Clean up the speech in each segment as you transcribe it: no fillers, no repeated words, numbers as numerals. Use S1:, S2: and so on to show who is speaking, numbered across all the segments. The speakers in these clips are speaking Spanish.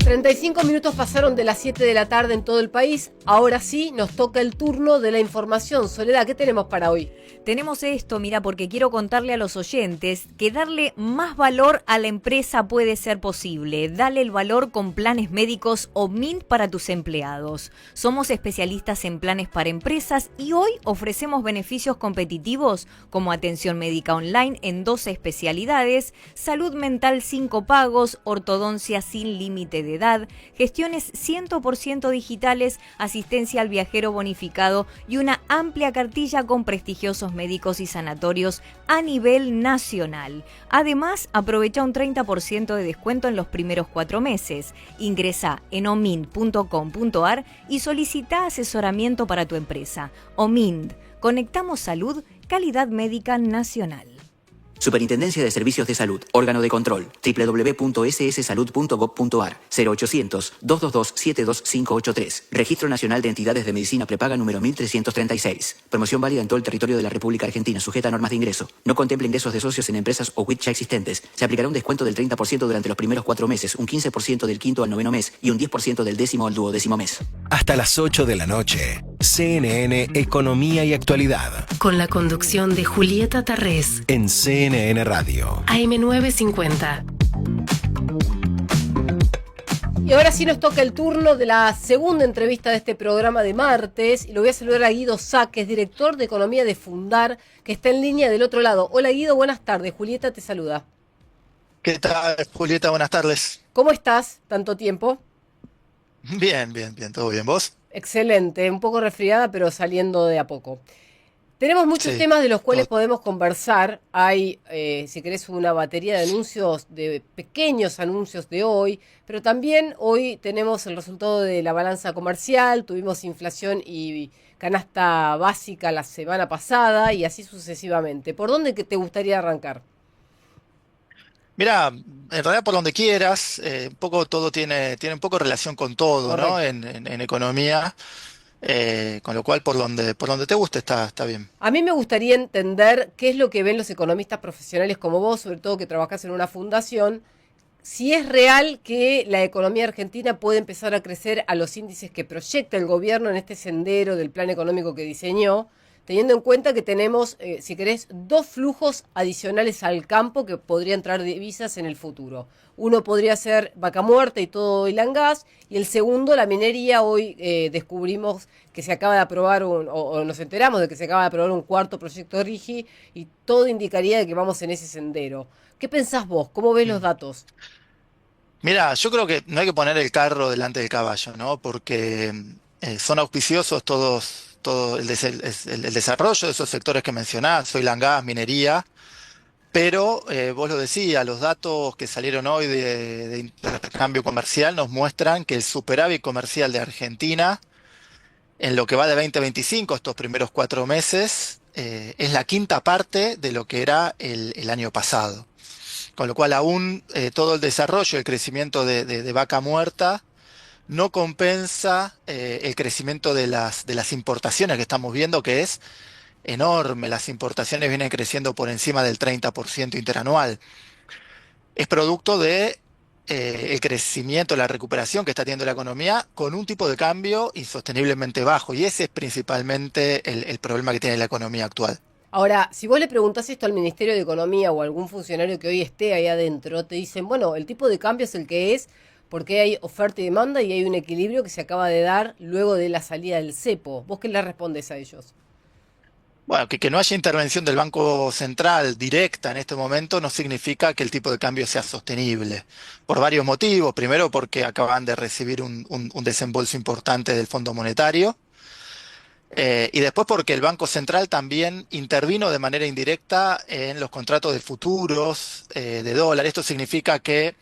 S1: 35 minutos pasaron de las 7 de la tarde en todo el país. Ahora sí, nos toca el turno de la información. Soledad, ¿qué tenemos para hoy?
S2: Tenemos esto, mira, porque quiero contarle a los oyentes que darle más valor a la empresa puede ser posible. Dale el valor con planes médicos Omint para tus empleados. Somos especialistas en planes para empresas y hoy ofrecemos beneficios competitivos como atención médica online en 12 especialidades, salud mental sin copagos, ortodoncia sin límite de edad, gestiones 100% digitales, asistencia al viajero bonificado y una amplia cartilla con prestigiosos médicos y sanatorios a nivel nacional. Además, aprovecha un 30% de descuento en los primeros 4 meses. Ingresa en omint.com.ar y solicita asesoramiento para tu empresa. Omint, conectamos salud, calidad médica nacional.
S3: Superintendencia de Servicios de Salud, órgano de control, www.sssalud.gov.ar, 0800-222-72583, Registro Nacional de Entidades de Medicina Prepaga número 1336. Promoción válida en todo el territorio de la República Argentina, sujeta a normas de ingreso. No contemple ingresos de socios en empresas o WIC ya existentes. Se aplicará un descuento del 30% durante los primeros 4 meses, un 15% del quinto al noveno mes y un 10% del décimo al duodécimo mes.
S4: Hasta las 8 de la noche, CNN Economía y Actualidad.
S5: Con la conducción de Julieta Tarrés.
S4: En CNN Radio.
S5: AM950.
S1: Y ahora sí nos toca el turno de la segunda entrevista de este programa de martes. Y lo voy a saludar a Guido Sá, que es director de Economía de Fundar, que está en línea del otro lado. Hola Guido, buenas tardes. Julieta te saluda.
S6: ¿Qué tal, Julieta? Buenas tardes.
S1: ¿Cómo estás? ¿Tanto tiempo?
S6: Bien, ¿todo bien? ¿Vos?
S1: Excelente, un poco resfriada, pero saliendo de a poco. Tenemos muchos temas de los cuales podemos conversar. Hay, si querés, una batería de anuncios, de pequeños anuncios de hoy, pero también hoy tenemos el resultado de la balanza comercial, tuvimos inflación y canasta básica la semana pasada y así sucesivamente. ¿Por dónde te gustaría arrancar?
S6: Mira, en realidad por donde quieras, un poco todo tiene un poco relación con todo,
S1: Correcto.
S6: ¿no? En economía. Con lo cual, por donde te guste está bien.
S1: A mí me gustaría entender qué es lo que ven los economistas profesionales como vos, sobre todo que trabajás en una fundación, si es real que la economía argentina puede empezar a crecer a los índices que proyecta el gobierno en este sendero del plan económico que diseñó, teniendo en cuenta que tenemos, si querés, 2 flujos adicionales al campo que podrían traer divisas en el futuro. Uno podría ser vaca muerta y todo oil and gas, y el segundo, la minería. Hoy descubrimos que se acaba de aprobar, o nos enteramos de que se acaba de aprobar un 4º proyecto RIGI, y todo indicaría de que vamos en ese sendero. ¿Qué pensás vos? ¿Cómo ves los datos?
S6: Mira, yo creo que no hay que poner el carro delante del caballo, ¿no? Porque son auspiciosos todo el desarrollo de esos sectores que mencionás, oil and gas, minería. Pero vos lo decías, los datos que salieron hoy de intercambio comercial nos muestran que el superávit comercial de Argentina, en lo que va de 2025, estos primeros 4 meses, es la 5ª parte de lo que era el año pasado. Con lo cual aún todo el desarrollo, el crecimiento de vaca muerta, no compensa el crecimiento de las importaciones que estamos viendo, que es enorme. Las importaciones vienen creciendo por encima del 30% interanual. Es producto de el crecimiento, la recuperación que está teniendo la economía con un tipo de cambio insosteniblemente bajo. Y ese es principalmente el problema que tiene la economía actual.
S1: Ahora, si vos le preguntás esto al Ministerio de Economía o a algún funcionario que hoy esté ahí adentro, te dicen, bueno, el tipo de cambio es el que es porque hay oferta y demanda y hay un equilibrio que se acaba de dar luego de la salida del cepo. ¿Vos qué le respondés a ellos?
S6: Bueno, que no haya intervención del Banco Central directa en este momento no significa que el tipo de cambio sea sostenible, por varios motivos. Primero, porque acaban de recibir un desembolso importante del Fondo Monetario, y después porque el Banco Central también intervino de manera indirecta en los contratos de futuros de dólar. Esto significa que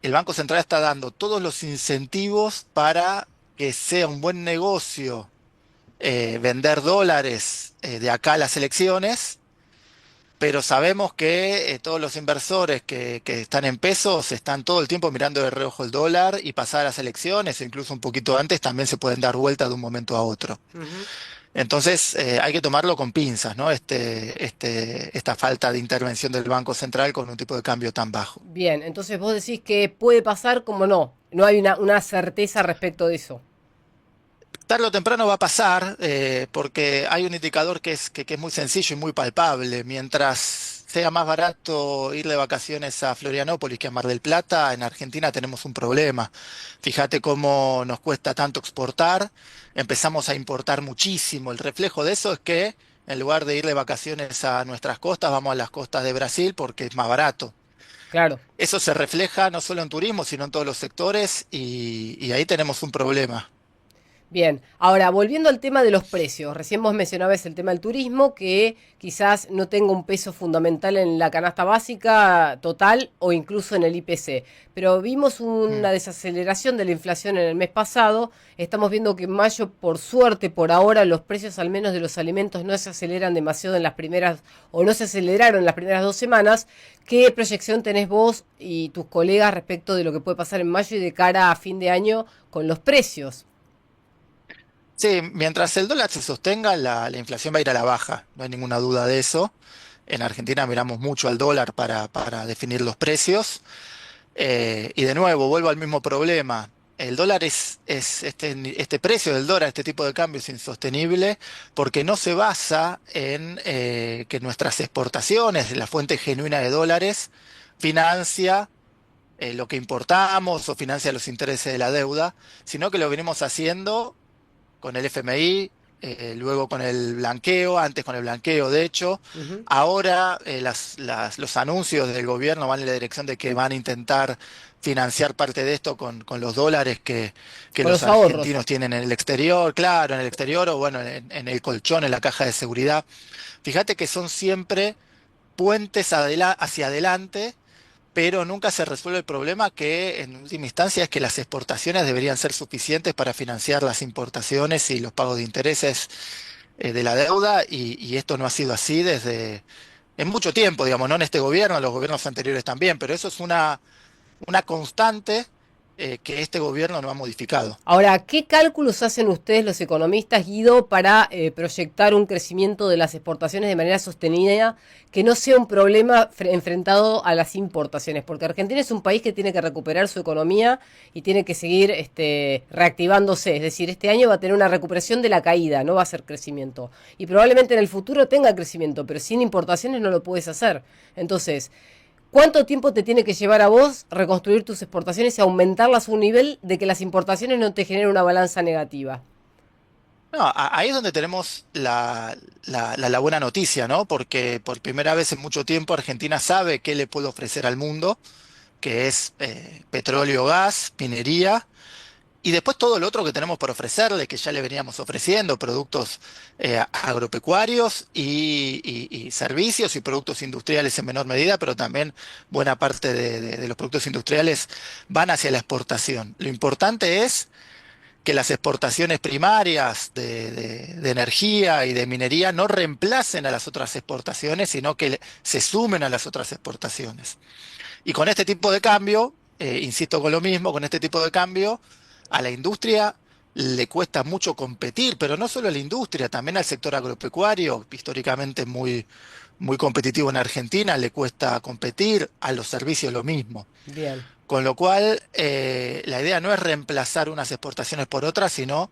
S6: el Banco Central está dando todos los incentivos para que sea un buen negocio vender dólares de acá a las elecciones, pero sabemos que todos los inversores que están en pesos están todo el tiempo mirando de reojo el dólar, y pasadas las elecciones, o incluso un poquito antes, también se pueden dar vuelta de un momento a otro. Entonces hay que tomarlo con pinzas, ¿no? Esta falta de intervención del Banco Central con un tipo de cambio tan bajo.
S1: Bien, entonces vos decís que puede pasar como no, no hay una certeza respecto de eso.
S6: Tarde o temprano va a pasar, porque hay un indicador que es muy sencillo y muy palpable. Mientras sea más barato ir de vacaciones a Florianópolis que a Mar del Plata, en Argentina tenemos un problema. Fíjate cómo nos cuesta tanto exportar, empezamos a importar muchísimo. El reflejo de eso es que en lugar de ir de vacaciones a nuestras costas, vamos a las costas de Brasil porque es más barato.
S1: Claro.
S6: Eso se refleja no solo en turismo, sino en todos los sectores y ahí tenemos un problema.
S1: Bien, ahora volviendo al tema de los precios, recién vos mencionabas el tema del turismo, que quizás no tenga un peso fundamental en la canasta básica total o incluso en el IPC, pero vimos una desaceleración de la inflación en el mes pasado, estamos viendo que en mayo, por suerte, por ahora, los precios al menos de los alimentos no se aceleran demasiado en las primeras, o no se aceleraron en las primeras 2 semanas. ¿Qué proyección tenés vos y tus colegas respecto de lo que puede pasar en mayo y de cara a fin de año con los precios?
S6: Sí, mientras el dólar se sostenga, la inflación va a ir a la baja, no hay ninguna duda de eso. En Argentina miramos mucho al dólar para definir los precios. Y de nuevo, vuelvo al mismo problema. El dólar este precio del dólar, este tipo de cambio es insostenible porque no se basa en que nuestras exportaciones, la fuente genuina de dólares, financia lo que importamos o financia los intereses de la deuda, sino que lo venimos haciendo con el FMI, luego con el blanqueo, antes con el blanqueo de hecho.
S1: Ujú.
S6: Ahora los anuncios del gobierno van en la dirección de que van a intentar financiar parte de esto con los dólares que
S1: Con
S6: los
S1: los ahorros.
S6: argentinos tienen en el exterior, claro, en el exterior o bueno, en el colchón, en la caja de seguridad. Fíjate que son siempre puentes hacia adelante, pero nunca se resuelve el problema que en última instancia es que las exportaciones deberían ser suficientes para financiar las importaciones y los pagos de intereses de la deuda y esto no ha sido así desde en mucho tiempo, digamos, no en este gobierno, en los gobiernos anteriores también, pero eso es una constante que este gobierno no ha modificado.
S1: Ahora, ¿qué cálculos hacen ustedes los economistas, Guido, para proyectar un crecimiento de las exportaciones de manera sostenida, que no sea un problema enfrentado a las importaciones? Porque Argentina es un país que tiene que recuperar su economía y tiene que seguir reactivándose. Es decir, este año va a tener una recuperación de la caída, no va a ser crecimiento. Y probablemente en el futuro tenga crecimiento, pero sin importaciones no lo puedes hacer. Entonces, ¿cuánto tiempo te tiene que llevar a vos reconstruir tus exportaciones y aumentarlas a un nivel de que las importaciones no te generen una balanza negativa?
S6: No, ahí es donde tenemos la buena noticia, ¿no? Porque por primera vez en mucho tiempo Argentina sabe qué le puede ofrecer al mundo, que es petróleo, gas, minería, y después todo lo otro que tenemos por ofrecerle, que ya le veníamos ofreciendo, productos agropecuarios y servicios y productos industriales en menor medida, pero también buena parte de los productos industriales van hacia la exportación. Lo importante es que las exportaciones primarias de energía y de minería no reemplacen a las otras exportaciones, sino que se sumen a las otras exportaciones. Y con este tipo de cambio, insisto con lo mismo, con este tipo de cambio, a la industria le cuesta mucho competir, pero no solo a la industria, también al sector agropecuario, históricamente muy competitivo en Argentina, le cuesta competir, a los servicios lo mismo.
S1: Bien.
S6: Con lo cual, la idea no es reemplazar unas exportaciones por otras, sino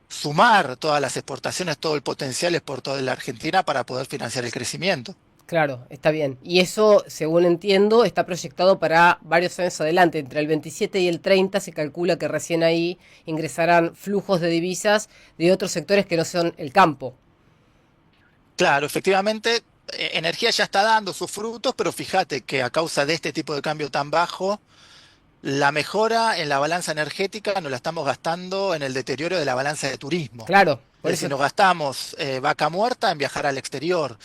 S6: sumar todas las exportaciones, todo el potencial exportado de la Argentina para poder financiar el crecimiento.
S1: Claro, está bien. Y eso, según entiendo, está proyectado para varios años adelante. Entre el 27 y el 30 se calcula que recién ahí ingresarán flujos de divisas de otros sectores que no son el campo.
S6: Claro, efectivamente, energía ya está dando sus frutos, pero fíjate que a causa de este tipo de cambio tan bajo, la mejora en la balanza energética nos la estamos gastando en el deterioro de la balanza de turismo.
S1: Claro, por
S6: Es
S1: eso.
S6: decir, nos gastamos vaca muerta en viajar al exterior.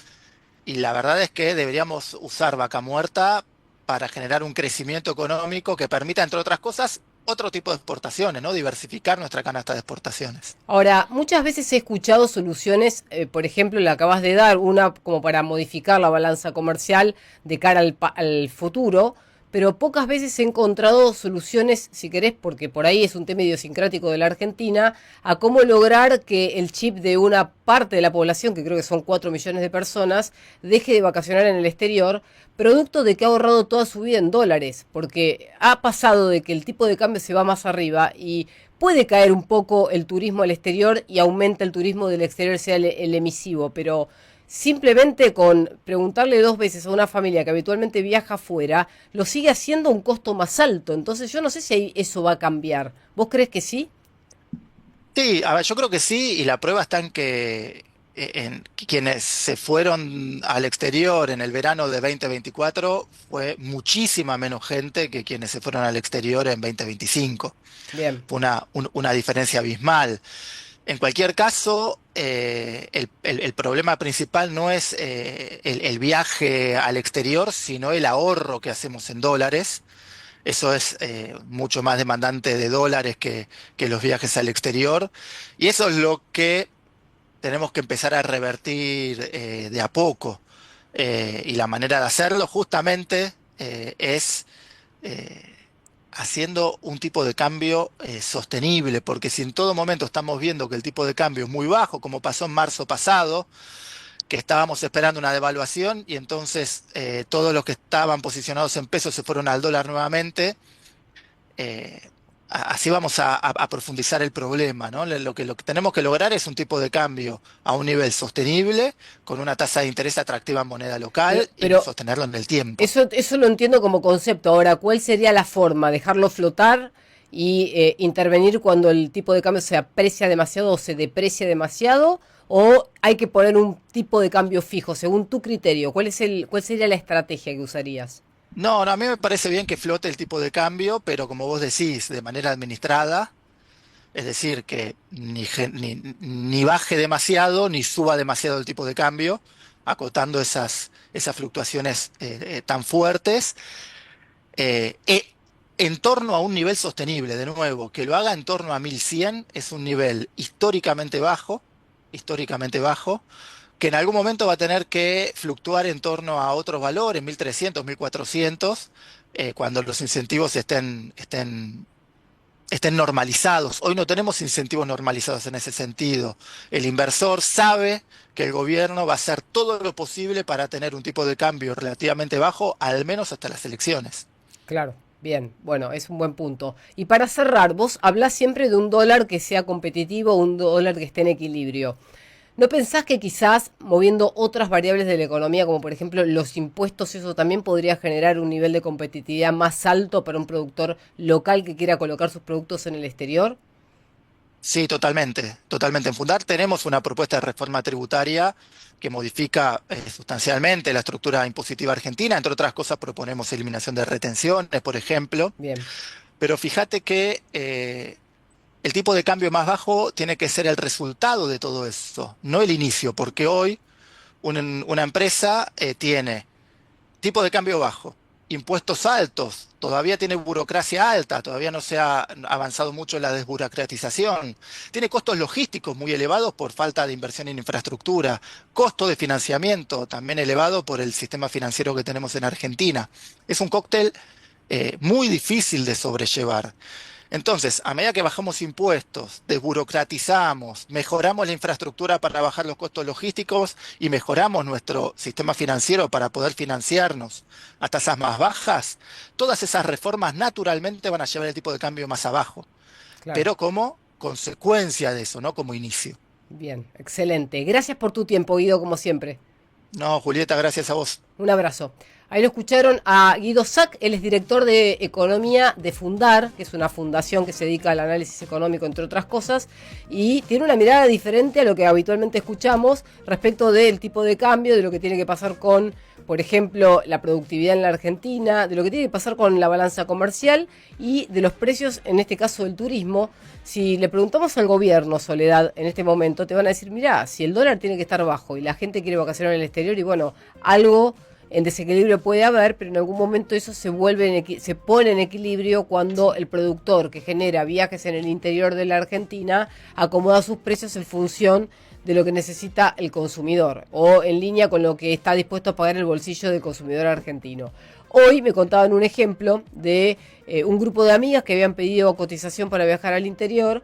S6: Y la verdad es que deberíamos usar vaca muerta para generar un crecimiento económico que permita, entre otras cosas, otro tipo de exportaciones, ¿no? Diversificar nuestra canasta de exportaciones.
S1: Ahora, muchas veces he escuchado soluciones, por ejemplo, le acabas de dar una como para modificar la balanza comercial de cara al futuro, pero pocas veces he encontrado soluciones, si querés, porque por ahí es un tema idiosincrático de la Argentina, a cómo lograr que el chip de una parte de la población, que creo que son 4 millones de personas, deje de vacacionar en el exterior, producto de que ha ahorrado toda su vida en dólares, porque ha pasado de que el tipo de cambio se va más arriba y puede caer un poco el turismo al exterior y aumenta el turismo del exterior, sea el emisivo, pero simplemente con preguntarle 2 veces a una familia que habitualmente viaja afuera, lo sigue haciendo a un costo más alto. Entonces yo no sé si ahí eso va a cambiar. ¿Vos crees que sí?
S6: Sí, a ver, yo creo que sí, y la prueba está en que quienes se fueron al exterior en el verano de 2024 fue muchísima menos gente que quienes se fueron al exterior en 2025.
S1: Bien,
S6: Fue una diferencia abismal. En cualquier caso, el problema principal no es el viaje al exterior, sino el ahorro que hacemos en dólares. Eso es mucho más demandante de dólares que los viajes al exterior. Y eso es lo que tenemos que empezar a revertir de a poco. Y la manera de hacerlo justamente es haciendo un tipo de cambio sostenible, porque si en todo momento estamos viendo que el tipo de cambio es muy bajo, como pasó en marzo pasado, que estábamos esperando una devaluación y entonces todos los que estaban posicionados en pesos se fueron al dólar nuevamente, eh, así vamos a profundizar el problema, ¿no? Lo que tenemos que lograr es un tipo de cambio a un nivel sostenible, con una tasa de interés atractiva en moneda local
S1: pero
S6: y sostenerlo en el tiempo.
S1: eso lo entiendo como concepto. Ahora, ¿cuál sería la forma? ¿Dejarlo flotar y intervenir cuando el tipo de cambio se aprecia demasiado o se deprecia demasiado? ¿O hay que poner un tipo de cambio fijo, según tu criterio? ¿Cuál sería la estrategia que usarías?
S6: No, a mí me parece bien que flote el tipo de cambio, pero como vos decís, de manera administrada, es decir, que ni baje demasiado ni suba demasiado el tipo de cambio, acotando esas fluctuaciones tan fuertes, en torno a un nivel sostenible, de nuevo, que lo haga en torno a 1100 es un nivel históricamente bajo, que en algún momento va a tener que fluctuar en torno a otros valores, 1300, 1400, cuando los incentivos estén normalizados. Hoy no tenemos incentivos normalizados en ese sentido. El inversor sabe que el gobierno va a hacer todo lo posible para tener un tipo de cambio relativamente bajo, al menos hasta las elecciones.
S1: Claro, bien, bueno, es un buen punto. Y para cerrar, vos hablás siempre de un dólar que sea competitivo, un dólar que esté en equilibrio. ¿No pensás que quizás moviendo otras variables de la economía, como por ejemplo los impuestos, eso también podría generar un nivel de competitividad más alto para un productor local que quiera colocar sus productos en el exterior?
S6: Sí, totalmente, totalmente. En Fundar tenemos una propuesta de reforma tributaria que modifica sustancialmente la estructura impositiva argentina. Entre otras cosas, proponemos eliminación de retenciones, por ejemplo.
S1: Bien,
S6: Pero fíjate que el tipo de cambio más bajo tiene que ser el resultado de todo eso, no el inicio, porque hoy una empresa tiene tipo de cambio bajo, impuestos altos, todavía tiene burocracia alta, todavía no se ha avanzado mucho en la desburocratización, tiene costos logísticos muy elevados por falta de inversión en infraestructura, costo de financiamiento también elevado por el sistema financiero que tenemos en Argentina. Es un cóctel muy difícil de sobrellevar. Entonces, a medida que bajamos impuestos, desburocratizamos, mejoramos la infraestructura para bajar los costos logísticos y mejoramos nuestro sistema financiero para poder financiarnos a tasas más bajas, todas esas reformas naturalmente van a llevar el tipo de cambio más abajo,
S1: claro.
S6: pero como consecuencia de eso, no como inicio.
S1: Bien, excelente. Gracias por tu tiempo, Guido, como siempre.
S6: No, Julieta, gracias a vos.
S1: Un abrazo. Ahí lo escucharon a Guido Sac, él es director de Economía de Fundar, que es una fundación que se dedica al análisis económico, entre otras cosas, y tiene una mirada diferente a lo que habitualmente escuchamos respecto del tipo de cambio, de lo que tiene que pasar con, por ejemplo, la productividad en la Argentina, de lo que tiene que pasar con la balanza comercial y de los precios, en este caso del turismo. Si le preguntamos al gobierno, Soledad, en este momento, te van a decir, mirá, si el dólar tiene que estar bajo y la gente quiere vacacionar en el exterior, y bueno, algo en desequilibrio puede haber, pero en algún momento eso se pone en equilibrio cuando el productor que genera viajes en el interior de la Argentina acomoda sus precios en función de lo que necesita el consumidor o en línea con lo que está dispuesto a pagar el bolsillo del consumidor argentino. Hoy me contaban un ejemplo de un grupo de amigas que habían pedido cotización para viajar al interior,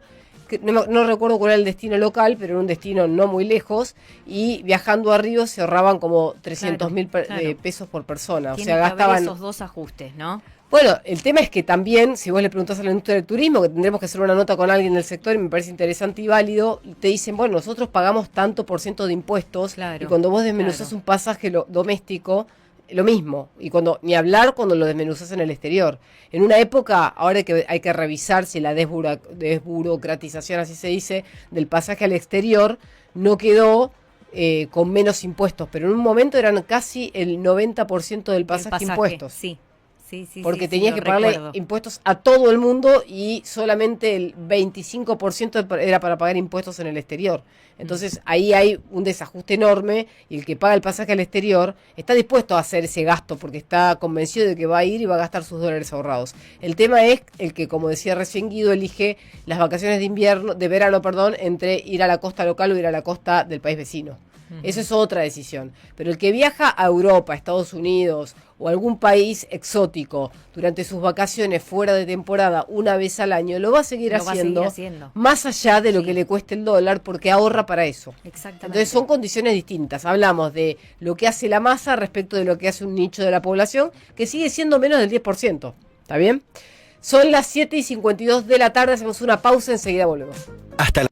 S1: que no recuerdo cuál era el destino local, pero era un destino no muy lejos, y viajando a Río se ahorraban como 300.000 pesos por persona.
S2: Tiene
S1: o sea,
S2: que
S1: gastaban
S2: haber esos dos ajustes, ¿no?
S1: Bueno, el tema es que también, si vos le preguntás a la industria del turismo, que tendremos que hacer una nota con alguien del sector y me parece interesante y válido, te dicen, bueno, nosotros pagamos tanto por ciento de impuestos, y cuando vos desmenuzás un pasaje doméstico, lo mismo, y cuando ni hablar cuando lo desmenuzás en el exterior. En una época, ahora hay que revisar si la desburocratización, así se dice, del pasaje al exterior, no quedó con menos impuestos, pero en un momento eran casi el 90% del pasaje impuestos.
S2: Sí. Sí,
S1: porque tenías que pagarle impuestos a todo el mundo y solamente el 25% era para pagar impuestos en el exterior. Entonces ahí hay un desajuste enorme y el que paga el pasaje al exterior está dispuesto a hacer ese gasto porque está convencido de que va a ir y va a gastar sus dólares ahorrados. El tema es el que, como decía recién Guido, elige las vacaciones de verano, entre ir a la costa local o ir a la costa del país vecino. Eso es otra decisión. Pero el que viaja a Europa, a Estados Unidos o a algún país exótico durante sus vacaciones fuera de temporada una vez al año, lo va a seguir haciendo más allá de lo que le cueste el dólar porque ahorra para eso.
S2: Exactamente.
S1: Entonces son condiciones distintas. Hablamos de lo que hace la masa respecto de lo que hace un nicho de la población que sigue siendo menos del 10%. ¿Está bien? Son las 7:52 de la tarde, hacemos una pausa, enseguida volvemos.
S4: Hasta la